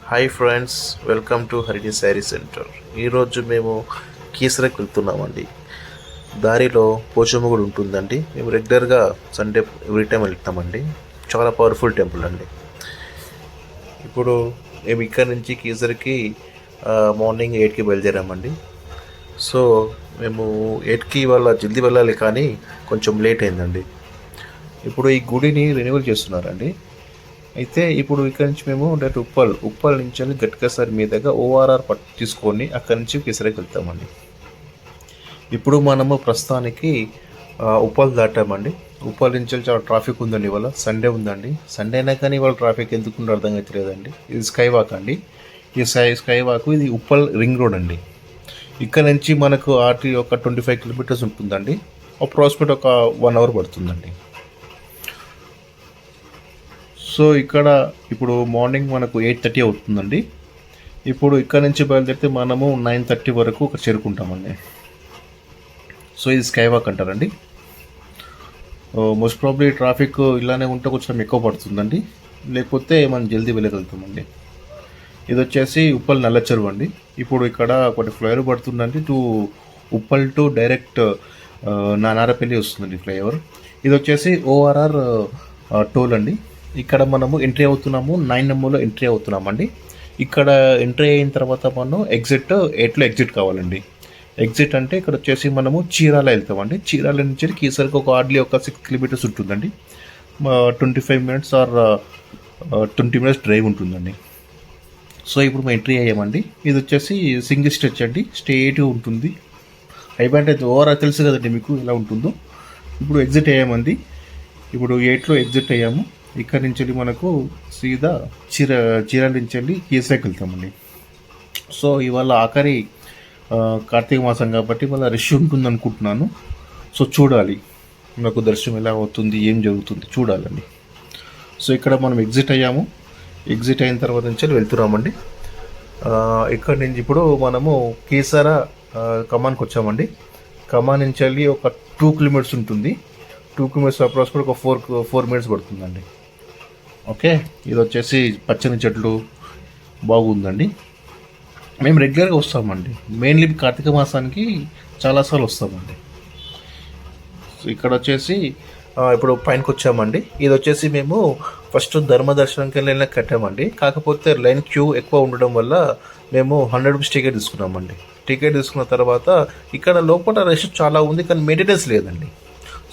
Hi friends, welcome to Harini sari centre. ఈరోజు మేము కీసరకి వెళ్తున్నామండి. దారిలో పోచమ్మ కూడా ఉంటుందండి. మేము రెగ్యులర్గా సండే ఎవ్రీ టైం వెళ్తామండి. చాలా పవర్ఫుల్ టెంపుల్ అండి. ఇప్పుడు మేము ఇక్కడ నుంచి కీసరకి మార్నింగ్ 8కి బయలుదేరామండి. సో మేము 8కి వాళ్ళ జల్దీ వెళ్ళాలి, కానీ కొంచెం లేట్ అయిందండి. ఇప్పుడు ఈ గుడిని రెన్యువల్ చేస్తున్నారండి. అయితే ఇప్పుడు ఇక్కడ నుంచి మేము డైరెక్ట్ ఉప్పల్ నుంచి గట్కేసరి మీదుగా ఓఆర్ఆర్ తీసుకొని అక్కడి నుంచి కేసరికి వెళ్తామండి. ఇప్పుడు మనము ప్రస్తుతానికి ఉప్పల్ దాటామండి. ఉప్పల్ నుంచి చాలా ట్రాఫిక్ ఉందండి. ఇవాళ సండే ఉందండి. సండే అయినా కానీ ఇవాళ ట్రాఫిక్ ఎందుకు అర్థం అవుతలేదండి. ఇది స్కై వాక్ అండి. ఈ స్కై వాక్ ఇది ఉప్పల్ రింగ్ రోడ్ అండి. ఇక్కడ నుంచి మనకు ఆర్టీ ఒక 25 కిలోమీటర్స్ ఉంటుందండి. అప్రాక్సిమేట్ ఒక 1 అవర్ పడుతుందండి. సో ఇక్కడ ఇప్పుడు మార్నింగ్ మనకు 8:30 అవుతుందండి. ఇప్పుడు ఇక్కడ నుంచి బయలుదేరితే మనము 9:30 వరకు ఒక చేరుకుంటామండి. సో ఇది స్కై వాక్ అంటారండి. మోస్ట్ ప్రాబ్లీ ట్రాఫిక్ ఇలానే ఉంటే కొంచెం ఎక్కువ పడుతుందండి, లేకపోతే మనం జల్దీ వెళ్ళగలుగుతామండి. ఇది వచ్చేసి ఉప్పల్ నల్ల చెరువు అండి. ఇప్పుడు ఇక్కడ ఒకటి ఫ్లైఓవర్ పడుతుందండి. ఉప్పల్ టు డైరెక్ట్ నానారపల్లి వస్తుందండి ఫ్లైఓవర్. ఇది వచ్చేసి ఓఆర్ఆర్ టోల్ అండి. ఇక్కడ మనము ఎంట్రీ అవుతున్నాము. 9 నెంబర్లో ఎంట్రీ అవుతున్నామండి. ఇక్కడ ఎంట్రీ అయిన తర్వాత మనం ఎగ్జిట్ 8లో ఎగ్జిట్ కావాలండి. ఎగ్జిట్ అంటే ఇక్కడ వచ్చేసి మనము చీరాల వెళ్తామండి. చీరాల నుంచి కీసరికి ఒక హార్డ్లీ ఒక 6 కిలోమీటర్స్ ఉంటుందండి. 25 మినిట్స్ ఆర్ 20 మినిట్స్ డ్రైవ్ ఉంటుందండి. సో ఇప్పుడు మేము ఎంట్రీ అయ్యామండి. ఇది వచ్చేసి సింగిల్ స్టెచ్ అండి. స్ట్రేట్గా ఉంటుంది. అయిపోయింటే ఓవరాల్ తెలుసు కదండి మీకు ఎలా ఉంటుందో. ఇప్పుడు ఎగ్జిట్ అయ్యామండి. ఇప్పుడు 8లో ఎగ్జిట్ అయ్యాము. ఇక్కడ నుంచి వెళ్ళి మనకు సీదా చీరాల నుంచి వెళ్ళి కీసరాకి వెళ్తామండి. సో ఇవాళ ఆఖరి కార్తీక మాసం కాబట్టి ఇవాళ రష్ ఉంటుంది అనుకుంటున్నాను. సో చూడాలి నాకు దర్శనం ఎలా అవుతుంది, ఏం జరుగుతుంది చూడాలండి. సో ఇక్కడ మనం ఎగ్జిట్ అయ్యాము. ఎగ్జిట్ అయిన తర్వాత నుంచి వెళ్తున్నామండి. ఇక్కడ నుంచి ఇప్పుడు మనము కీసర కమాన్కి వచ్చామండి. కమాన్ నుంచి వెళ్ళి ఒక 2 కిలోమీటర్స్ ఉంటుంది. 2 కిలోమీటర్స్ అప్రాక్సిమేట్ ఒక 4 మినిట్స్ పడుతుందండి. ఓకే, ఇది వచ్చేసి పచ్చని చెట్లు బాగుందండి. మేము రెగ్యులర్గా వస్తామండి. మెయిన్లీ కార్తీక మాసానికి చాలాసార్లు వస్తామండి. ఇక్కడ వచ్చేసి ఇప్పుడు పైనకి వచ్చామండి. ఇది వచ్చేసి మేము ఫస్ట్ ధర్మ దర్శనంకి వెళ్ళి కట్టామండి. కాకపోతే లైన్ క్యూ ఎక్కువ ఉండడం వల్ల మేము 100 రూపీస్ టికెట్ తీసుకున్నామండి. టికెట్ తీసుకున్న తర్వాత ఇక్కడ లోపల రష్ చాలా ఉంది, కానీ మెయింటెనెన్స్ లేదండి.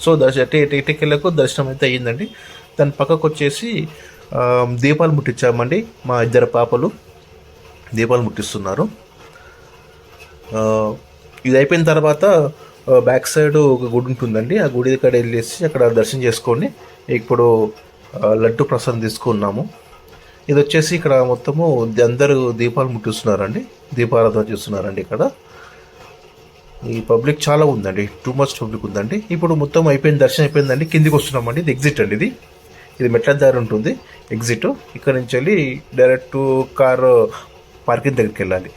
సో టికెట్లకు దర్శనం అయితే అయ్యిందండి. దాని పక్కకు వచ్చేసి దీపాలు ముట్టించామండి. మా 2 పాపలు దీపాలు ముట్టిస్తున్నారు. ఇది అయిపోయిన తర్వాత బ్యాక్ సైడ్ ఒక గుడి ఉంటుందండి. ఆ గుడి దగ్గర వెళ్ళేసి అక్కడ దర్శనం చేసుకొని ఇప్పుడు లడ్డు ప్రసాదం తీసుకున్నాము. ఇది వచ్చేసి ఇక్కడ మొత్తము అందరూ దీపాలు ముట్టిస్తున్నారండి. దీపారాధన చేస్తున్నారండి. ఇక్కడ ఈ పబ్లిక్ చాలా ఉందండి. టూ మచ్ పబ్లిక్ ఉందండి. ఇప్పుడు మొత్తం అయిపోయింది, దర్శనం అయిపోయిందండి. కిందికి వస్తున్నామండి. ఇది ఎగ్జిట్ అండి. ఇది మెట్ల దారి ఉంటుంది ఎగ్జిట్. ఇక్కడ నుంచి వెళ్ళి డైరెక్ట్ కార్ పార్కింగ్ దగ్గరికి వెళ్ళాలి.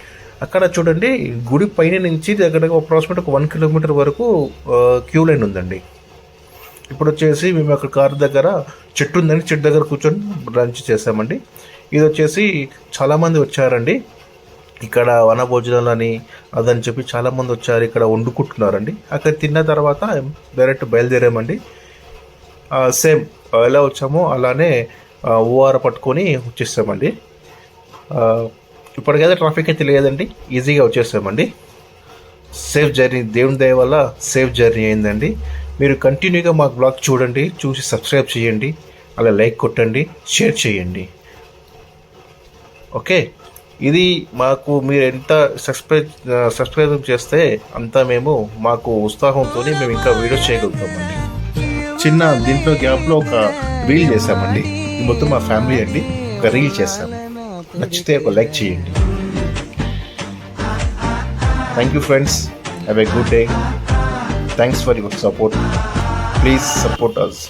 అక్కడ చూడండి గుడి పైన నుంచి దగ్గర అప్రాక్సిమేట్ ఒక 1 కిలోమీటర్ వరకు క్యూ లైన్ ఉందండి. ఇప్పుడు వచ్చేసి మేము అక్కడ కార్ దగ్గర చెట్టు ఉందండి. చెట్టు దగ్గర కూర్చొని లంచ్ చేసామండి. ఇది వచ్చేసి చాలామంది వచ్చారండి. ఇక్కడ వనభోజనాలని అదని చెప్పి చాలామంది వచ్చారు. ఇక్కడ వండుకుంటున్నారండి. అక్కడ తిన్న తర్వాత డైరెక్ట్ బయలుదేరామండి. సేమ్ ఎలా వచ్చామో అలానే ఓఆర్ పట్టుకొని వచ్చేసామండి. ఇప్పటికైతే ట్రాఫిక్ అయితే లేదండి. ఈజీగా వచ్చేసామండి. సేఫ్ జర్నీ, దేవుని దయ వల్ల సేఫ్ జర్నీ అయిందండి. మీరు కంటిన్యూగా మాకు బ్లాగ్ చూడండి, చూసి సబ్స్క్రైబ్ చేయండి, అలా లైక్ కొట్టండి, షేర్ చేయండి. ఓకే, ఇది మాకు మీరు ఎంత సబ్స్క్రైబ్ చేస్తే అంత మాకు ఉత్సాహంతో మేము ఇంకా వీడియోస్ చేయగలుగుతామండి. చిన్న దీంట్లో గ్యాప్లో ఒక రీల్ చేసామండి. ఇది మొత్తం మా ఫ్యామిలీ అండి. ఒక రీల్ చేసాము. నచ్చితే ఒక లైక్ చేయండి. Thank you friends. Have a good day. Thanks for your support. Please support us.